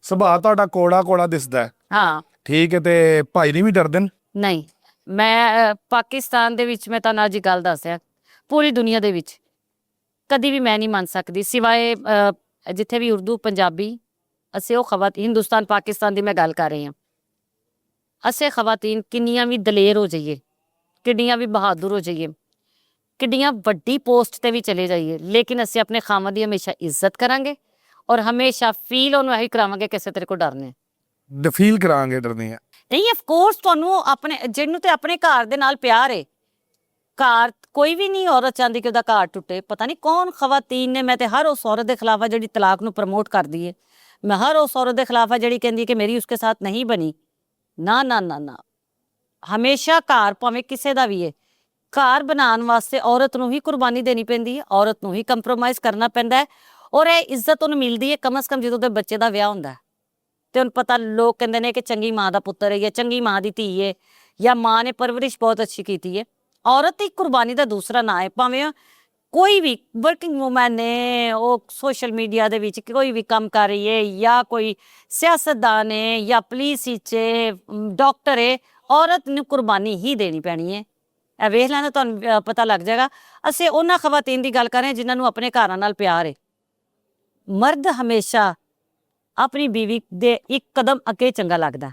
ਸੁਭਾਅ ਤੁਹਾਡਾ ਕੋੜਾ ਕੋੜਾ ਦਿਸਦਾ ਹੈ। ਹਾਂ ਠੀਕ ਹੈ, ਤੇ ਭਾਈ ਨਹੀਂ ਵੀ ਡਰਦੇ ਨੇ? ਨਹੀਂ, ਮੈਂ ਪਾਕਿਸਤਾਨ ਦੇ ਵਿੱਚ ਮੈਂ ਤੁਹਾਨੂੰ ਅੱਜ ਹੀ ਗੱਲ ਦੱਸਿਆ, ਪੂਰੀ ਦੁਨੀਆ ਦੇ ਵਿੱਚ ਕਦੀ ਵੀ ਮੈਂ ਨਹੀਂ ਮੰਨ ਸਕਦੀ ਸਿਵਾਏ ਜਿੱਥੇ ਵੀ ਉਰਦੂ ਪੰਜਾਬੀ ਅਸੀਂ ਉਹ ਹਿੰਦੁਸਤਾਨ ਪਾਕਿਸਤਾਨ ਦੀ ਮੈਂ ਗੱਲ ਕਰ ਰਹੀ ਹਾਂ। ਅਸੀਂ ਖਵਾਤੀਨ ਕਿੰਨੀਆਂ ਵੀ ਦਲੇਰ ਹੋ ਜਾਈਏ, ਕਿੰਨੀਆਂ ਵੀ ਬਹਾਦਰ ਹੋ ਜਾਈਏ, ਕਿੰਨੀਆਂ ਵੱਡੀ ਪੋਸਟ 'ਤੇ ਵੀ ਚਲੇ ਜਾਈਏ, ਲੇਕਿਨ ਅਸੀਂ ਆਪਣੇ ਖਾਵਾਂ ਦੀ ਹਮੇਸ਼ਾ ਇੱਜ਼ਤ ਕਰਾਂਗੇ ਔਰ ਹਮੇਸ਼ਾ ਫੀਲ ਉਹਨੂੰ ਇਹੀ ਕਰਾਵਾਂਗੇ ਕਿਸੇ ਤੇਰੇ ਕੋਲ ਡਰਨੇ ਫੀਲ ਕਰਾਂਗੇ, ਡਰਦੇ ਆ ਨਹੀਂ। ਆਫ ਕੋਰਸ ਤੁਹਾਨੂੰ ਆਪਣੇ ਜਿਹਨੂੰ ਤੇ ਆਪਣੇ ਘਰ ਦੇ ਨਾਲ ਪਿਆਰ ਏ, ਘਰ ਕੋਈ ਵੀ ਨਹੀਂ ਔਰਤ ਚਾਹੁੰਦੀ ਕਿ ਉਹਦਾ ਘਰ ਟੁੱਟੇ। ਪਤਾ ਨਹੀਂ ਕੌਣ ਖਵਾਤੀਨ ਨੇ, ਮੈਂ ਤੇ ਹਰ ਉਸ ਔਰਤ ਦੇ ਖਿਲਾਫ ਆ ਜਿਹੜੀ ਤਲਾਕ ਨੂੰ ਪ੍ਰਮੋਟ ਕਰਦੀ ਏ, ਮੈਂ ਹਰ ਉਸ ਔਰਤ ਦੇ ਖਿਲਾਫ ਆ ਜਿਹੜੀ ਕਹਿੰਦੀ ਕਿ ਮੇਰੀ ਉਸਕੇ ਸਾਥ ਨਹੀਂ ਬਣੀ। ਨਾ ਨਾ ਨਾ ਨਾ, ਹਮੇਸ਼ਾ ਘਰ ਭਾਵੇਂ ਕਿਸੇ ਦਾ ਵੀ ਏ, ਘਰ ਬਣਾਉਣ ਵਾਸਤੇ ਔਰਤ ਨੂੰ ਹੀ ਕੁਰਬਾਨੀ ਦੇਣੀ ਪੈਂਦੀ ਹੈ, ਔਰਤ ਨੂੰ ਹੀ ਕੰਪਰੋਮਾਈਜ਼ ਕਰਨਾ ਪੈਂਦਾ ਹੈ। ਔਰ ਇਹ ਇੱਜ਼ਤ ਉਹਨੂੰ ਮਿਲਦੀ ਹੈ ਕਮ ਸੇ ਕਮ ਜਦੋਂ ਉਹਦੇ ਬੱਚੇ ਦਾ ਵਿਆਹ ਹੁੰਦਾ ਤੇ ਉਹਨੂੰ ਪਤਾ, ਲੋਕ ਕਹਿੰਦੇ ਨੇ ਕਿ ਚੰਗੀ ਮਾਂ ਦਾ ਪੁੱਤਰ ਹੈ ਜਾਂ ਚੰਗੀ ਮਾਂ ਦੀ ਧੀ ਹੈ ਜਾਂ ਮਾਂ ਨੇ ਪਰਵਰਿਸ਼ ਬਹੁਤ ਅੱਛੀ ਕੀਤੀ ਹੈ। ਔਰਤ ਇੱਕ ਕੁਰਬਾਨੀ ਦਾ ਦੂਸਰਾ ਨਾਂ ਹੈ। ਭਾਵੇਂ ਕੋਈ ਵੀ ਵਰਕਿੰਗ ਵੂਮੈਨ ਨੇ, ਉਹ ਸੋਸ਼ਲ ਮੀਡੀਆ ਦੇ ਵਿੱਚ ਕੋਈ ਵੀ ਕੰਮ ਕਰ ਰਹੀ ਹੈ ਜਾਂ ਕੋਈ ਸਿਆਸਤਦਾਨ ਹੈ ਜਾਂ ਪੁਲਿਸ ਵਿੱਚ ਡਾਕਟਰ ਹੈ, ਔਰਤ ਨੂੰ ਕੁਰਬਾਨੀ ਹੀ ਦੇਣੀ ਪੈਣੀ ਹੈ। ਇਹ ਵੇਖ ਲੈਣਾ, ਤੁਹਾਨੂੰ ਪਤਾ ਲੱਗ ਜਾਏਗਾ। ਅਸੀਂ ਉਹਨਾਂ ਖਵਾਤੀਨ ਦੀ ਗੱਲ ਕਰ ਰਹੇ ਹਾਂ ਜਿਨ੍ਹਾਂ ਨੂੰ ਆਪਣੇ ਘਰਾਂ ਨਾਲ ਪਿਆਰ ਹੈ। ਮਰਦ ਹਮੇਸ਼ਾ ਆਪਣੀ ਬੀਵੀ ਦੇ ਇੱਕ ਕਦਮ ਅੱਗੇ ਚੰਗਾ ਲੱਗਦਾ।